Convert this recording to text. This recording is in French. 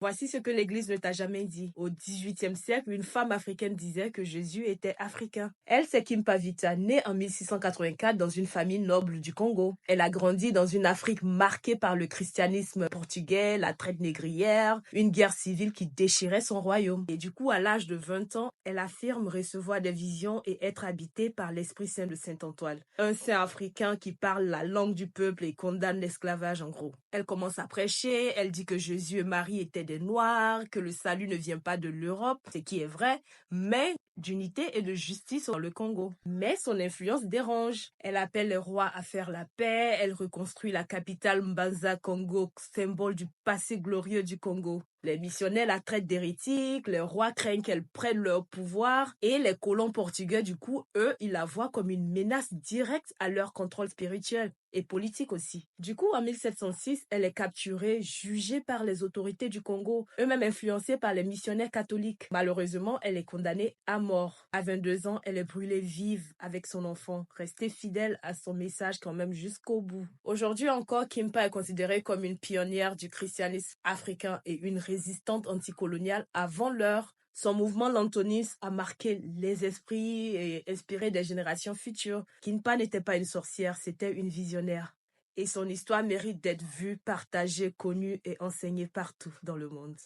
Voici ce que l'Église ne t'a jamais dit. Au XVIIIe siècle, une femme africaine disait que Jésus était africain. Elle, c'est Kimpa Vita, née en 1684 dans une famille noble du Congo. Elle a grandi dans une Afrique marquée par le christianisme portugais, la traite négrière, une guerre civile qui déchirait son royaume. Et du coup, à l'âge de 20 ans, elle affirme recevoir des visions et être habitée par l'Esprit Saint de Saint-Antoine, un saint africain qui parle la langue du peuple et condamne l'esclavage en gros. Elle commence à prêcher, elle dit que Jésus et Marie étaient des Noirs, que le salut ne vient pas de l'Europe, ce qui est vrai, mais d'unité et de justice dans le Congo. Mais son influence dérange. Elle appelle les rois à faire la paix, elle reconstruit la capitale Mbanza Congo, symbole du passé glorieux du Congo. Les missionnaires la traitent d'hérétique, les rois craignent qu'elle prenne leur pouvoir et les colons portugais, du coup, eux, ils la voient comme une menace directe à leur contrôle spirituel et politique aussi. Du coup, en 1706, elle est capturée, jugée par les autorités du Congo, eux-mêmes influencés par les missionnaires catholiques. Malheureusement, elle est condamnée à mort. À 22 ans, elle est brûlée vive avec son enfant, restée fidèle à son message quand même jusqu'au bout. Aujourd'hui encore, Kimpa est considérée comme une pionnière du christianisme africain et une résistante anticoloniale avant l'heure. Son mouvement Lantonis a marqué les esprits et inspiré des générations futures. Kimpa n'était pas une sorcière, c'était une visionnaire. Et son histoire mérite d'être vue, partagée, connue et enseignée partout dans le monde.